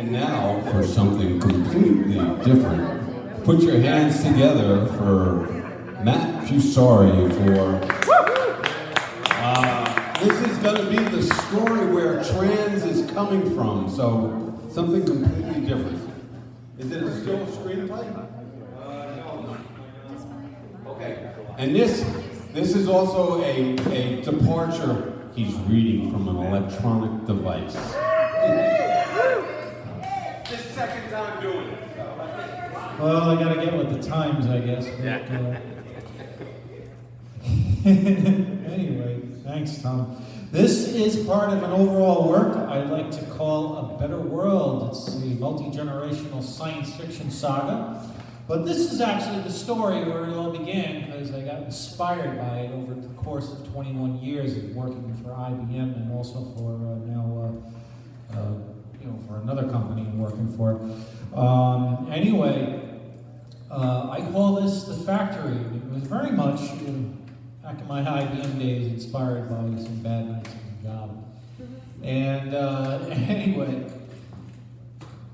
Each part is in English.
And now for something completely different. Put your hands together for Matt Fusari for... this is going to be the story where trans is coming from, so something completely different. Is it still a screenplay? No. Okay. And this is also a departure. He's reading from an electronic device. This second time doing it. Well, I gotta get with the times, I guess. But, anyway, thanks, Tom. This is part of an overall work I'd like to call A Better World. It's a multi-generational science fiction saga. But this is actually the story where it all began because I got inspired by it over the course of 21 years of working for IBM and also for for another company I'm working for. Anyway, I call this The Factory. It was very much, back in my IBM days, inspired by some bad nights on the job. And anyway,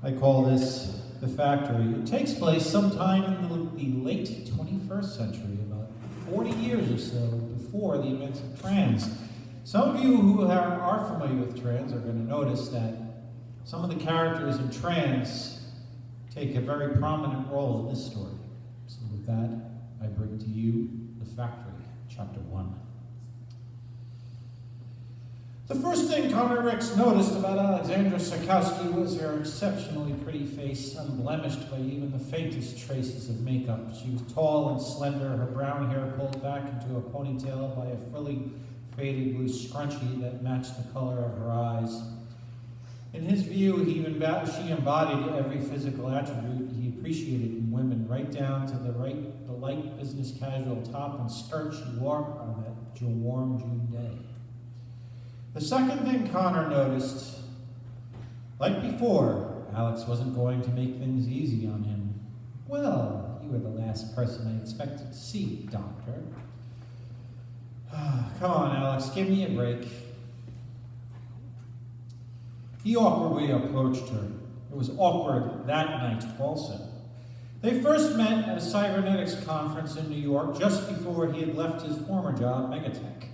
I call this The Factory. It takes place sometime in the late 21st century, about 40 years or so before the events of trans. Some of you who are familiar with trans are going to notice that some of the characters in trans take a very prominent role in this story. So with that, I bring to you The Factory, Chapter 1. The first thing Connor Ricks noticed about Alexandra Sarkowski was her exceptionally pretty face, unblemished by even the faintest traces of makeup. She was tall and slender, her brown hair pulled back into a ponytail by a frilly, faded blue scrunchie that matched the color of her eyes. In his view, she embodied every physical attribute he appreciated in women, right down to the light business casual top and skirt she wore on that warm June day. The second thing Connor noticed, like before, Alex wasn't going to make things easy on him. Well, you were the last person I expected to see, Doctor. Come on, Alex, give me a break. He awkwardly approached her. It was awkward that night also. They first met at a cybernetics conference in New York just before he had left his former job, Megatech.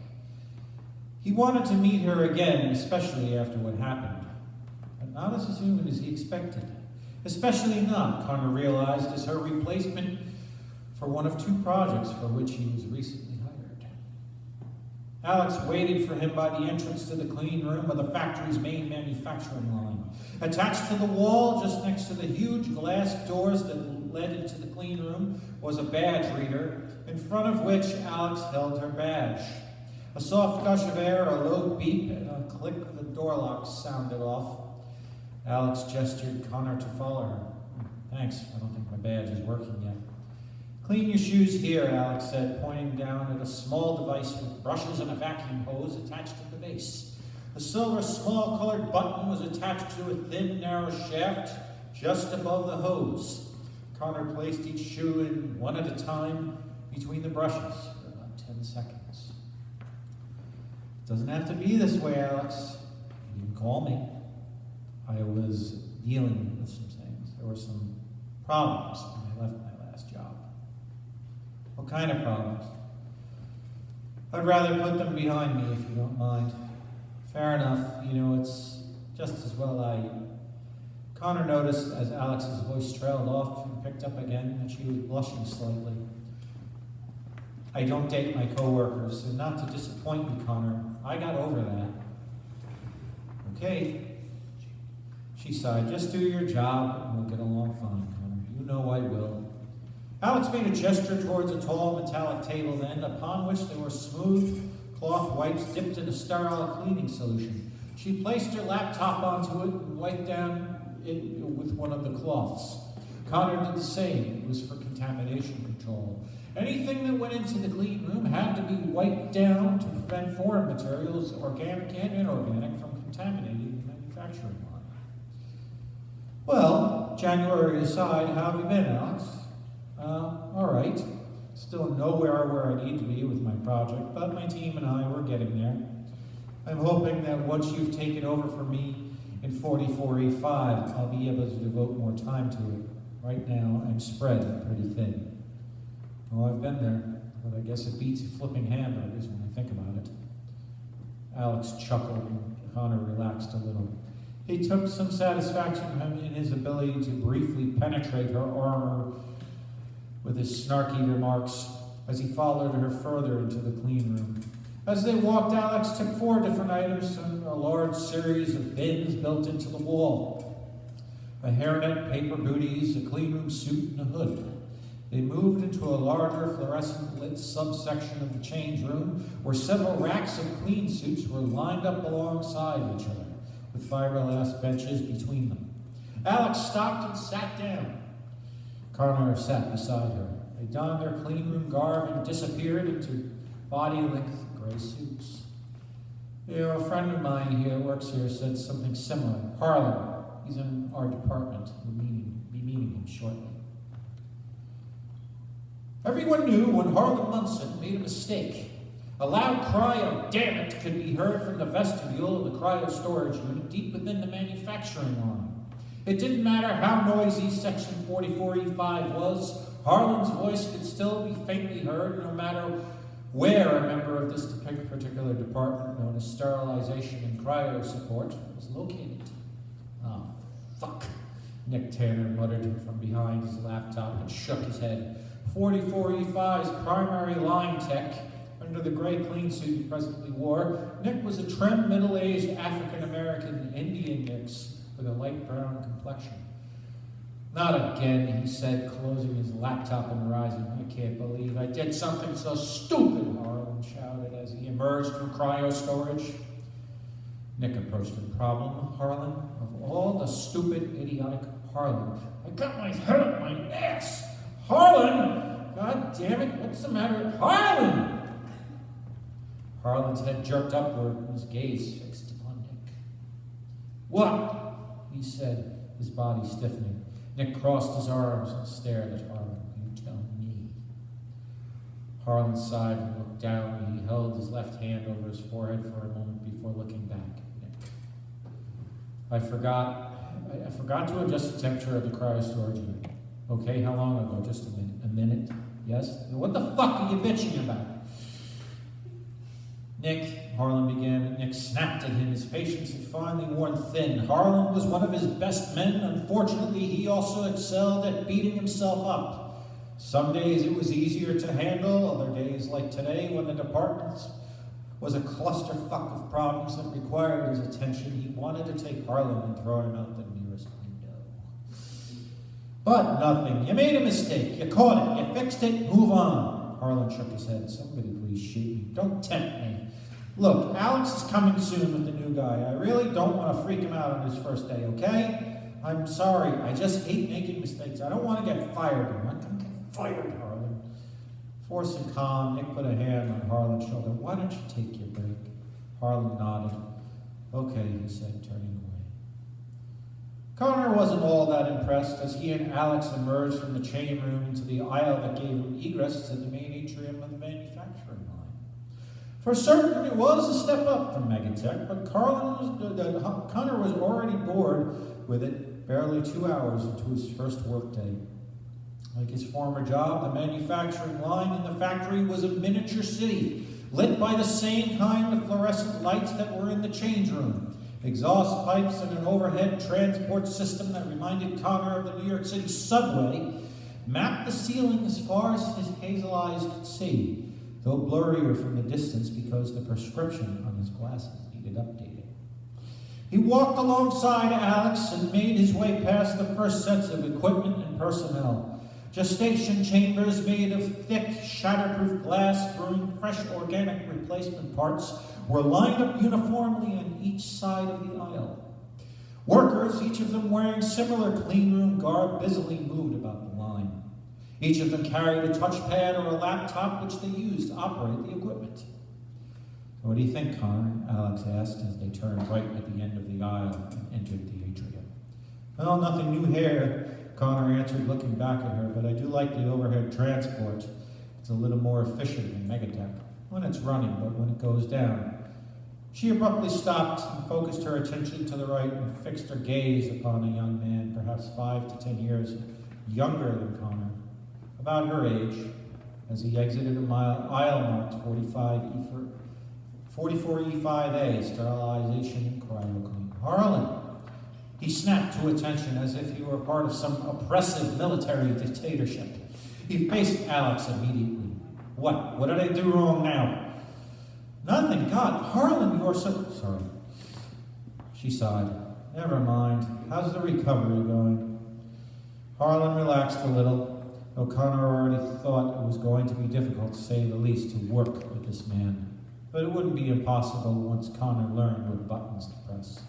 He wanted to meet her again, especially after what happened, but not as soon as he expected. Especially not, Connor realized, as her replacement for one of two projects for which he was recently hired. Alex waited for him by the entrance to the clean room of the factory's main manufacturing line. Attached to the wall, just next to the huge glass doors that led into the clean room, was a badge reader, in front of which Alex held her badge. A soft gush of air, a low beep, and a click of the door lock sounded off. Alex gestured Connor to follow her. Thanks, I don't think my badge is working yet. Clean your shoes here, Alex said, pointing down at a small device with brushes and a vacuum hose attached at the base. A silver small colored button was attached to a thin, narrow shaft just above the hose. Connor placed each shoe in one at a time between the brushes for about 10 seconds. It doesn't have to be this way, Alex. You can call me. I was dealing with some things. There were some problems when I left my last job. What kind of problems? I'd rather put them behind me if you don't mind. Fair enough. It's just as well Connor noticed as Alex's voice trailed off and picked up again that she was blushing slightly. I don't date my coworkers, and not to disappoint you, Connor, I got over that. Okay, she sighed. Just do your job and we'll get along fine, Connor. You know I will. Alex made a gesture towards a tall metallic table then, upon which there were smooth cloth wipes dipped in a sterile cleaning solution. She placed her laptop onto it and wiped down it with one of the cloths. Connor did the same. It was for contamination control. Anything that went into the clean room had to be wiped down to prevent foreign materials, organic and inorganic, from contaminating the manufacturing line. Well, January aside, how have you been, Alex? All right. Still nowhere where I need to be with my project, but my team and I, we're getting there. I'm hoping that once you've taken over for me In 44E5, I'll be able to devote more time to it. Right now, I'm spread pretty thin. Oh, I've been there, but I guess it beats flipping hamburgers when I think about it. Alex chuckled and Connor relaxed a little. He took some satisfaction in his ability to briefly penetrate her armor with his snarky remarks as he followed her further into the clean room. As they walked, Alex took 4 different items from a large series of bins built into the wall. A hairnet, paper booties, a clean room suit, and a hood. They moved into a larger fluorescent lit subsection of the change room where several racks of clean suits were lined up alongside each other, with fiberglass benches between them. Alex stopped and sat down. Connor sat beside her. They donned their clean room garb and disappeared into body-length gray suits. You know, a friend of mine here works here said something similar. Harlan, he's in our department. We'll be meeting him shortly. Everyone knew when Harlan Munson made a mistake. A loud cry of "damn it" could be heard from the vestibule of the cryo storage unit deep within the manufacturing line. It didn't matter how noisy Section 44E5 was, Harlan's voice could still be faintly heard no matter where a member of this particular department, known as sterilization and cryo support, was located. Oh, fuck, Nick Tanner muttered from behind his laptop and shook his head. 44E5's primary line tech, under the gray clean suit he presently wore, Nick was a trim, middle-aged African-American Indian mix with a light brown complexion. Not again, he said, closing his laptop and rising. I can't believe I did something so stupid, Harlan shouted as he emerged from cryo storage. Nick approached him. Problem, Harlan? Of all the stupid, idiotic Harlan, I got my head up my ass. Harlan! God damn it, what's the matter with Harlan? Harlan's head jerked upward and his gaze fixed upon Nick. What? He said, his body stiffening. Nick crossed his arms and stared at Harlan. You tell me. Harlan sighed and looked down. He held his left hand over his forehead for a moment before looking back at Nick. I forgot to adjust the temperature of the cryo storage unit. Okay, how long ago? Just a minute. A minute? Yes? What the fuck are you bitching about? Nick, Harlan began. Nick snapped at him. His patience had finally worn thin. Harlan was one of his best men. Unfortunately, he also excelled at beating himself up. Some days it was easier to handle. Other days, like today, when the department was a clusterfuck of problems that required his attention, he wanted to take Harlan and throw him out the nearest window. But nothing. You made a mistake. You caught it. You fixed it. Move on. Harlan shook his head. Somebody please shoot me. Don't tempt me. Look, Alex is coming soon with the new guy. I really don't want to freak him out on his first day, okay? I'm sorry. I just hate making mistakes. I don't want to get fired. I'm not going to get fired, Harlan. Forcing calm, Nick put a hand on Harlan's shoulder. Why don't you take your break? Harlan nodded. Okay, he said, turning away. Connor wasn't all that impressed as he and Alex emerged from the chain room into the aisle that gave him egress to the main atrium of the manufacturing line. For certain, it was a step up from Megatech, but Connor was already bored with it barely 2 hours into his first workday. Like his former job, the manufacturing line in the factory was a miniature city, lit by the same kind of fluorescent lights that were in the change room. Exhaust pipes and an overhead transport system that reminded Connor of the New York City subway mapped the ceiling as far as his hazel eyes could see, though blurrier from the distance because the prescription on his glasses needed updating. He walked alongside Alex and made his way past the first sets of equipment and personnel. Gestation chambers made of thick, shatterproof glass brewing fresh organic replacement parts were lined up uniformly on each side of the aisle. Workers, each of them wearing similar cleanroom garb, busily moved about the line. Each of them carried a touchpad or a laptop which they used to operate the equipment. So what do you think, Connor? Alex asked as they turned right at the end of the aisle and entered the atrium. Well, nothing new here, Connor answered, looking back at her, but I do like the overhead transport. It's a little more efficient than Megatech. When it's running, but when it goes down. She abruptly stopped and focused her attention to the right and fixed her gaze upon a young man, perhaps 5 to 10 years younger than Connor, about her age, as he exited a aisle marked 44E5A, sterilization and cryoclean. Harlan! He snapped to attention as if he were part of some oppressive military dictatorship. He faced Alex immediately. What? What did I do wrong now? Nothing. God, Harlan, you're so... Sorry. She sighed. Never mind. How's the recovery going? Harlan relaxed a little. O'Connor already thought it was going to be difficult, to say the least, to work with this man. But it wouldn't be impossible once Connor learned what buttons to press.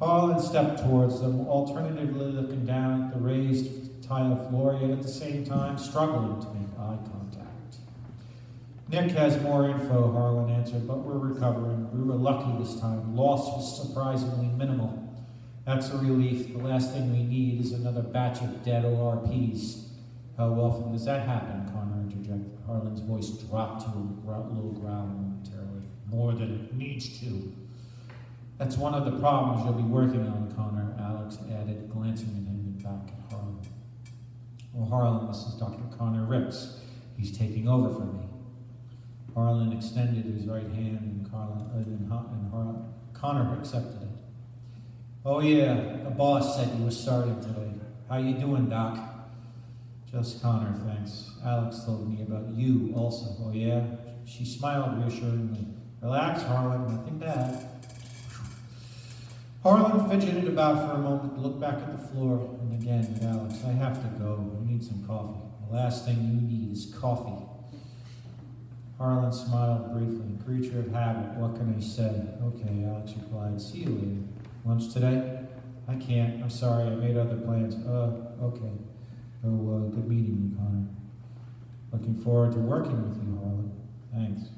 Harlan stepped towards them, alternatively looking down at the raised tile floor, yet at the same time struggling to make eye contact. Nick has more info, Harlan answered, but we're recovering. We were lucky this time. Loss was surprisingly minimal. That's a relief. The last thing we need is another batch of dead ORPs. How often does that happen? Connor interjected. Harlan's voice dropped to a low growl momentarily. More than it needs to. That's one of the problems you'll be working on, Connor, Alex added, glancing at him and back at Harlan. Well, Harlan, this is Dr. Connor Ricks. He's taking over for me. Harlan extended his right hand, and Connor accepted it. Oh yeah, the boss said you were starting today. How you doing, Doc? Just Connor, thanks. Alex told me about you also. Oh yeah? She smiled reassuringly. Relax, Harlan, nothing bad. Harlan fidgeted about for a moment, looked back at the floor, and again at Alex. I have to go. I need some coffee. The last thing you need is coffee. Harlan smiled briefly. Creature of habit, what can I say? Okay, Alex replied. See you later. Lunch today? I can't. I'm sorry, I made other plans. Okay. Oh, good meeting you, Connor. Looking forward to working with you, Harlan. Thanks.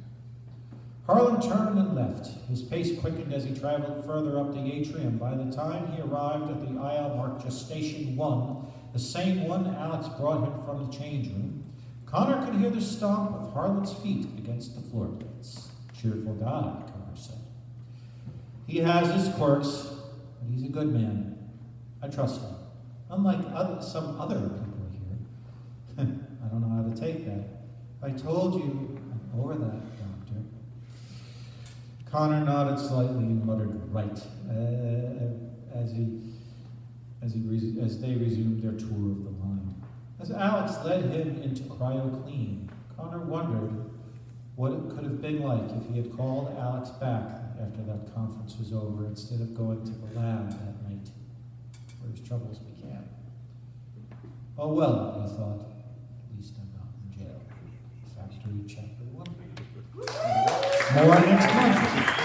Harlan turned and left. His pace quickened as he traveled further up the atrium. By the time he arrived at the aisle marked Gestation 1, the same one Alex brought him from the change room, Connor could hear the stomp of Harlan's feet against the floor plates. Cheerful guy, Connor said. He has his quirks, but he's a good man. I trust him. Unlike some other people here. I don't know how to take that. I told you, I'm over that, Doctor. Connor nodded slightly and muttered, right, as they resumed their tour of the line. As Alex led him into CryoClean, Connor wondered what it could have been like if he had called Alex back after that conference was over instead of going to the lab that night, where his troubles began. Oh well, he thought, at least I'm not in jail. Factory Chapter 1. More next month.